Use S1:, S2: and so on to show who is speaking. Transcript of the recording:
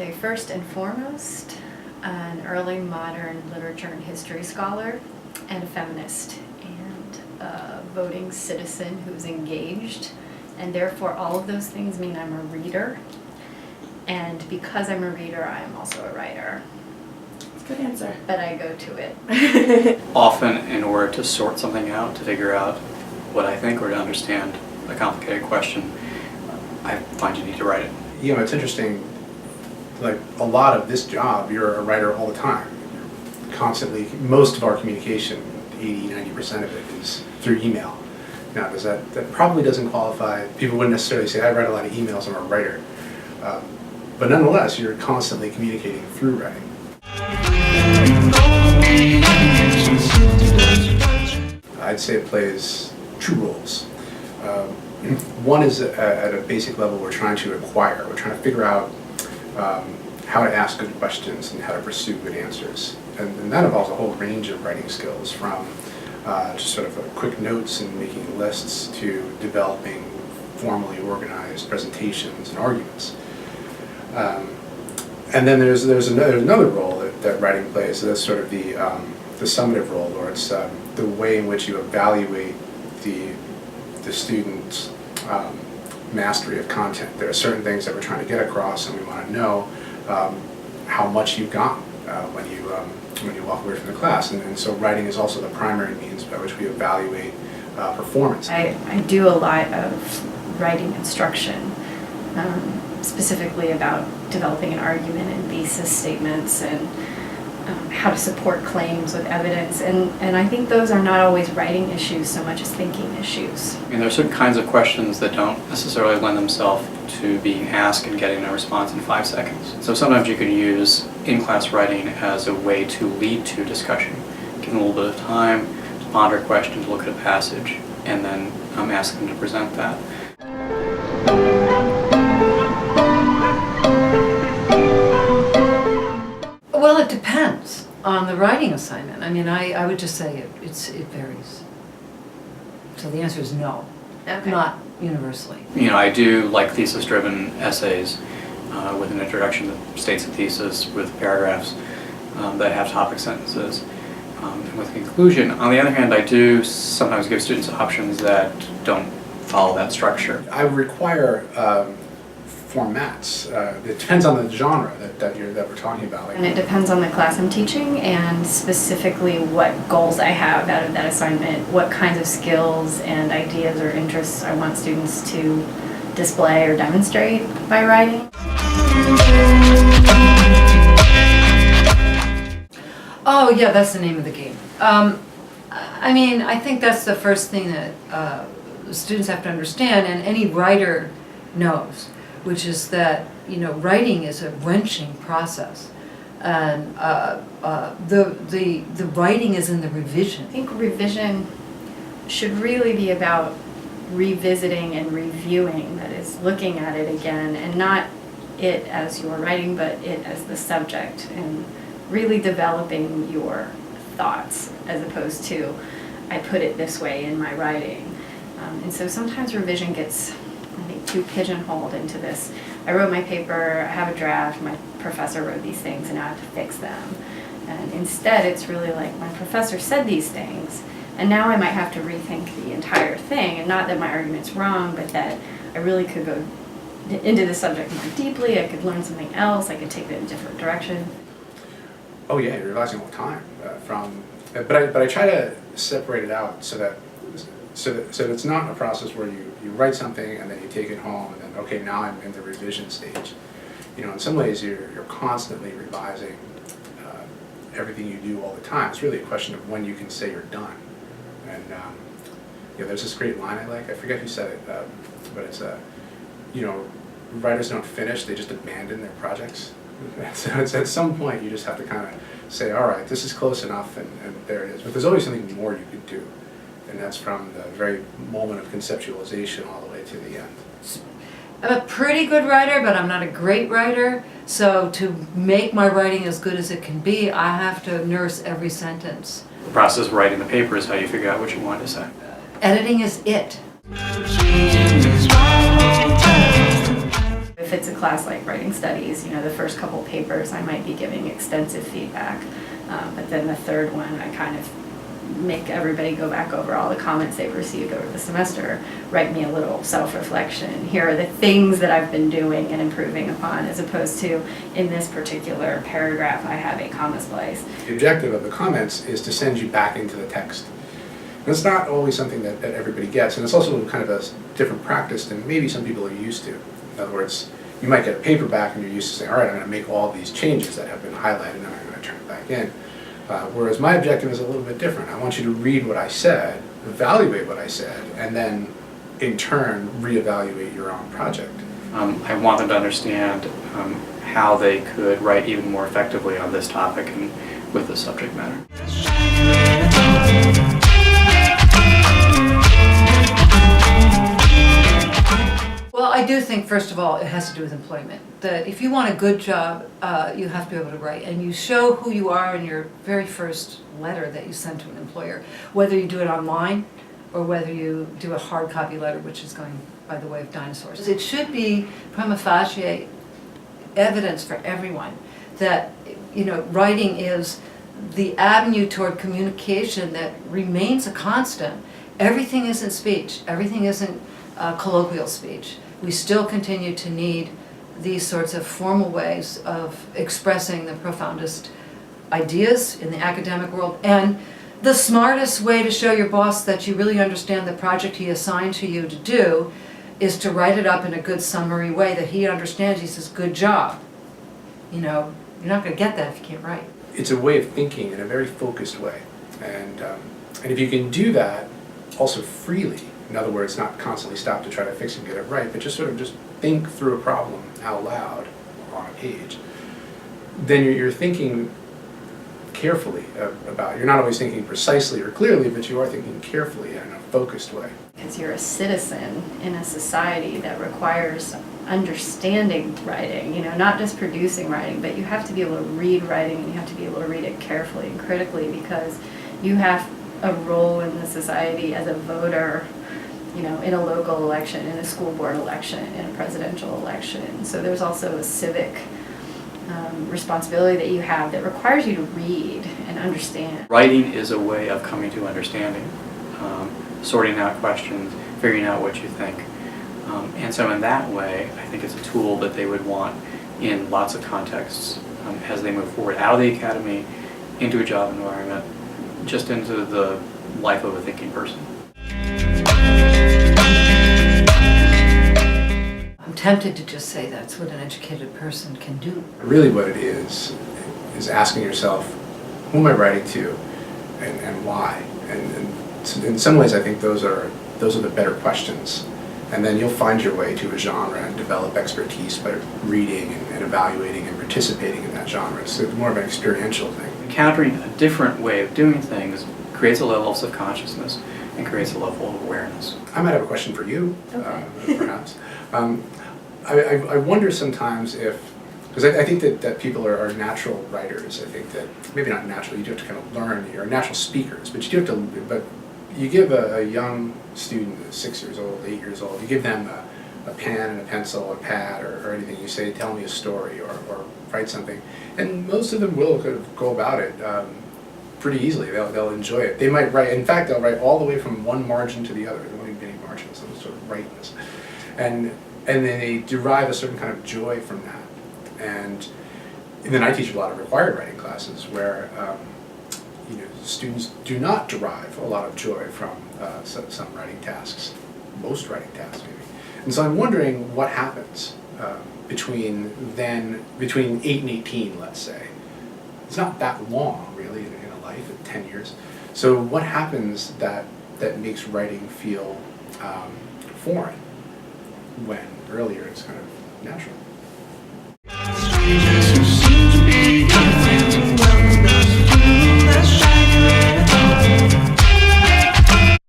S1: say first and foremost an early modern literature and history scholar and a feminist and a voting citizen who's engaged, and therefore all of those things mean I'm a reader, and because I'm a reader I am also a writer.
S2: That's a good answer.
S1: But I go to it.
S3: Often in order to sort something out, to figure out what I think or to understand a complicated question, I find you need to write it.
S4: You know, it's interesting, like a lot of this job, you're a writer all the time. You're constantly, most of our communication, 80–90% of it is through email. Now, that probably doesn't qualify, people wouldn't necessarily say, I write a lot of emails, I'm a writer. But nonetheless, you're constantly communicating through writing. I'd say it plays two roles. One is at a basic level we're trying to acquire. We're trying to figure out how to ask good questions and how to pursue good answers. And that involves a whole range of writing skills, from just sort of quick notes and making lists to developing formally organized presentations and arguments. And then there's another role that writing plays. So that's sort of the summative role, or it's the way in which you evaluate the student's mastery of content. There are certain things that we're trying to get across, and we want to know how much you've gotten when you walk away from the class. And so writing is also the primary means by which we evaluate performance.
S1: I do a lot of writing instruction, specifically about developing an argument and thesis statements and how to support claims with evidence, and I think those are not always writing issues so much as thinking issues.
S3: I mean, there are certain kinds of questions that don't necessarily lend themselves to being asked and getting a response in 5 seconds. So sometimes you can use in-class writing as a way to lead to discussion. Give them a little bit of time to ponder a question, to look at a passage, and then ask them to present that.
S5: Well, it depends on the writing assignment. I mean, I would just say it varies. So the answer is no,
S1: Okay.
S5: not universally.
S3: You know, I do like thesis-driven essays with an introduction that states the thesis with paragraphs that have topic sentences and with conclusion. On the other hand, I do sometimes give students options that don't follow that structure.
S4: I require formats. It depends on the genre that we're talking about.
S1: And it depends on the class I'm teaching and specifically what goals I have out of that assignment, what kinds of skills and ideas or interests I want students to display or demonstrate by writing.
S5: Oh yeah, that's the name of the game. I mean, I think that's the first thing that students have to understand, and any writer knows, which is that, you know, writing is a wrenching process, and the writing is in the revision.
S1: I think revision should really be about revisiting and reviewing, that is, looking at it again, and not it as your writing, but it as the subject, and really developing your thoughts as opposed to, I put it this way in my writing. And so sometimes revision gets, I think, too pigeonholed into this. I wrote my paper, I have a draft, my professor wrote these things, and now I have to fix them. And instead, it's really like, my professor said these things, and now I might have to rethink the entire thing, and not that my argument's wrong, but that I really could go into the subject more deeply, I could learn something else, I could take it in a different direction.
S4: Oh yeah, you're revising all the time. But I try to separate it out so that it's not a process where you write something and then you take it home and then, okay, now I'm in the revision stage. You know, in some ways you're constantly revising everything you do all the time. It's really a question of when you can say you're done. And you know, there's this great line I like. I forget who said it, but it's you know, writers don't finish; they just abandon their projects. So it's at some point you just have to kind of say, all right, this is close enough, and there it is. But there's always something more you could do, and that's from the very moment of conceptualization all the way to the end.
S5: I'm a pretty good writer, but I'm not a great writer. So to make my writing as good as it can be, I have to nurse every sentence.
S3: The process of writing the paper is how you figure out what you want to say.
S5: Editing is it.
S1: If if it's a class like writing studies, the first couple papers I might be giving extensive feedback, but then the third one I kind of make everybody go back over all the comments they've received over the semester, write me a little self-reflection. Here are the things that I've been doing and improving upon, as opposed to in this particular paragraph I have a comma splice.
S4: The objective of the comments is to send you back into the text. And it's not always something that everybody gets, and it's also kind of a different practice than maybe some people are used to. In other words, you might get a paper back and you're used to saying, all right, I'm going to make all these changes that have been highlighted and I'm going to turn it back in. Whereas my objective is a little bit different. I want you to read what I said, evaluate what I said, and then in turn reevaluate your own project.
S3: I want them to understand how they could write even more effectively on this topic and with the subject matter.
S5: Well, I do think, first of all, it has to do with employment. That if you want a good job, you have to be able to write. And you show who you are in your very first letter that you send to an employer. Whether you do it online or whether you do a hard copy letter, which is going by the way of dinosaurs. It should be prima facie evidence for everyone that, writing is the avenue toward communication that remains a constant. Everything isn't speech. Everything isn't colloquial speech. We still continue to need these sorts of formal ways of expressing the profoundest ideas in the academic world. And the smartest way to show your boss that you really understand the project he assigned to you to do is to write it up in a good summary way that he understands. He says, good job. You're not going to get that if you can't write.
S4: It's a way of thinking in a very focused way. And if you can do that also freely, in other words, not constantly stop to try to fix and get it right, but just sort of just think through a problem out loud on a page, then you're thinking carefully about, you're not always thinking precisely or clearly, but you are thinking carefully in a focused way.
S1: Because you're a citizen in a society that requires understanding writing, not just producing writing, but you have to be able to read writing and you have to be able to read it carefully and critically because you have a role in the society as a voter, in a local election, in a school board election, in a presidential election. So there's also a civic responsibility that you have that requires you to read and understand.
S3: Writing is a way of coming to understanding, sorting out questions, figuring out what you think. And so in that way, I think it's a tool that they would want in lots of contexts as they move forward out of the academy, into a job environment, just into the life of a thinking person.
S5: I'm tempted to just say that's what an educated person can do.
S4: Really what it is asking yourself, who am I writing to and why? And in some ways I think those are the better questions. And then you'll find your way to a genre and develop expertise by reading and evaluating and participating in that genre. So it's more of an experiential thing.
S3: Encountering a different way of doing things creates a level of self-consciousness and creates a level of awareness.
S4: I might have a question for you,
S1: Okay.
S4: perhaps. I wonder sometimes if, because I think that people are natural writers. I think that, maybe not natural, you do have to kind of learn, you're natural speakers, but you do have to, but you give a young student, 6 years old, 8 years old, you give them a pen and a pencil, a pad, or anything, you say, tell me a story, or write something, and most of them will kind of go about it pretty easily. They'll enjoy it. They might write, in fact, they'll write all the way from one margin to the other. There won't even be any margins, they'll sort of write this. And then they derive a certain kind of joy from that. And then I teach a lot of required writing classes where students do not derive a lot of joy from some writing tasks, most writing tasks maybe. And so I'm wondering what happens between 8 and 18, let's say. It's not that long, really, in a life, 10 years. So what happens that makes writing feel foreign when earlier it's kind of natural?